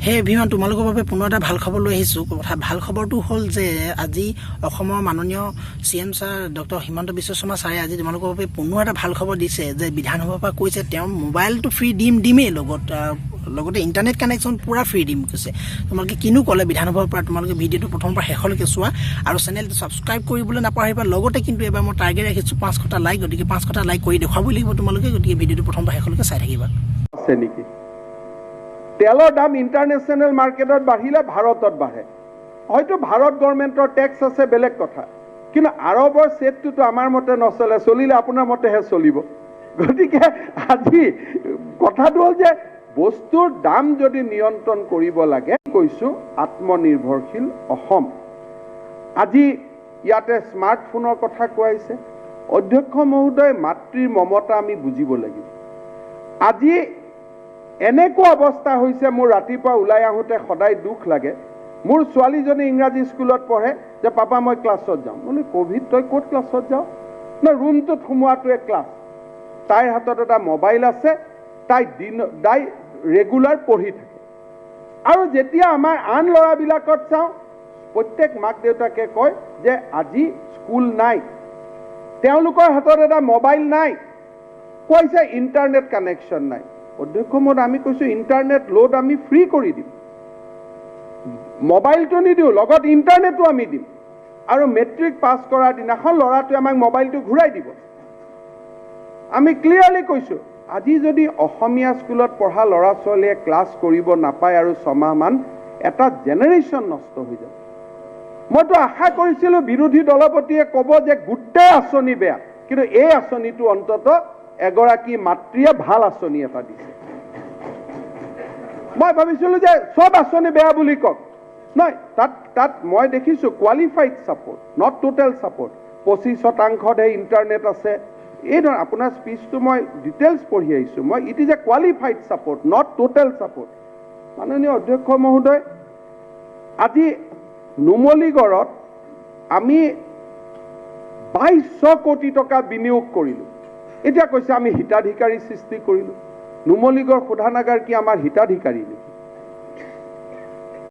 হে এভৰিৱান, তোমালোকৰ বাবে পুনৰ এটা ভাল খবৰ লৈ আহিছোঁ। ভাল খবৰটো হ'ল যে আজি অসমৰ মাননীয় CM sir doctor Himanta Biswa Sarma ছাৰে আজি তোমালোকৰ বাবে পুনৰ এটা ভাল খবৰ দিছে যে বিধানসভাৰ পৰা কৈছে তেওঁ মোবাইলটো ফ্ৰী দিমেই, লগতে ইণ্টাৰনেট কানেকশ্যন পূৰা ফ্ৰী দিম কৈছে। তোমালোকে কিনো ক'লে বিধানসভাৰ পৰা, তোমালোকে ভিডিঅ'টো প্ৰথমৰ পৰা শেষলৈকে চোৱা আৰু চেনেলটো ছাবস্ক্ৰাইব কৰিবলৈ নাপাহৰিবা। লগতে কিন্তু এবাৰ মই টাৰ্গেট ৰাখিছোঁ 500টা লাইক, গতিকে 500টা লাইক কৰি দেখুৱাবই লাগিব তোমালোকে। গতিকে ভিডিঅ'টো প্ৰথমৰ পৰা শেষলৈকে চাই থাকিবা। তেলৰ দাম ইণ্টাৰনেশ্যনেল মাৰ্কেটত বাঢ়িলে ভাৰতত বাঢ়ে। হয়তো ভাৰত গভৰ্ণমেণ্টৰ টেক্স আছে, বেলেগ কথা, কিন্তু আৰবৰ ছেটটোতো আমাৰ মতে নচলে, চলিলে আপোনাৰ মতেহে চলিব। গতিকে আজি কথাটো হ'ল যে বস্তুৰ দাম যদি নিয়ন্ত্ৰণ কৰিব লাগে, কৈছোঁ আত্মনিৰ্ভৰশীল অসম। আজি ইয়াতে স্মাৰ্টফোনৰ কথা কোৱাইছে। অধ্যক্ষ মহোদয়, মাতৃৰ মমতা আমি বুজিব লাগিব। আজি এনেকুৱা অৱস্থা হৈছে, মোৰ ৰাতিপুৱা ওলাই আহোঁতে সদায় দুখ লাগে। মোৰ ছোৱালীজনী ইংৰাজী স্কুলত পঢ়ে, যে পাপা মই ক্লাছত যাওঁ। বোলে ক'ভিড তই ক'ত ক্লাছত যাওঁ? না, ৰুমটোত সোমোৱাটোৱে ক্লাছ। তাইৰ হাতত এটা মোবাইল আছে, তাই ৰেগুলাৰ পঢ়ি থাকে। আৰু যেতিয়া আমাৰ আন ল'ৰাবিলাকত চাওঁ, প্ৰত্যেক মাক দেউতাকে কয় যে আজি স্কুল নাই, তেওঁলোকৰ হাতত এটা মোবাইল নাই, কৈছে ইণ্টাৰনেট কানেকশ্যন নাই। অধ্যক্ষ মহোদয়, আমি কৈছোঁ ইণ্টাৰনেট লোড আমি ফ্ৰী কৰি দিম, মোবাইলটো নিদিওঁ, লগত ইণ্টাৰনেটো আমি দিম। আৰু মেট্ৰিক পাছ কৰাৰ দিনাখন ল'ৰাটোৱে আমাক মোবাইলটো ঘূৰাই দিব। আমি ক্লিয়াৰলি কৈছোঁ, আজি যদি অসমীয়া স্কুলত পঢ়া ল'ৰা ছোৱালীয়ে ক্লাছ কৰিব নাপায় আৰু 6 মাহমান, এটা জেনেৰেশ্যন নষ্ট হৈ যাব। মইতো আশা কৰিছিলোঁ বিৰোধী দলপতিয়ে ক'ব যে গোটেই আঁচনি বেয়া, কিন্তু এই আঁচনিটো অন্তত এগৰাকী মাতৃয়ে ভাল আঁচনি এটা দিছে। মই ভাবিছিলোঁ যে চব আঁচনি বেয়া বুলি কওক। নহয়, তাত মই দেখিছোঁ qualified support, not total support. 25% internet আছে। এই ধৰণৰ আপোনাৰ স্পীচটো মই ডিটেইলছ পঢ়ি আহিছোঁ। It is a qualified support, not total support. মাননীয় অধ্যক্ষ মহোদয়, আজি নুমলীগড়ত আমি 2200 কোটি টকা বিনিয়োগ কৰিলোঁ। এতিয়া কৈছে আমি হিতাধিকাৰী সৃষ্টি কৰিলোঁ। নুমলীগড় শোধানাগাৰ কি আমাৰ হিতাধিকাৰী নেকি?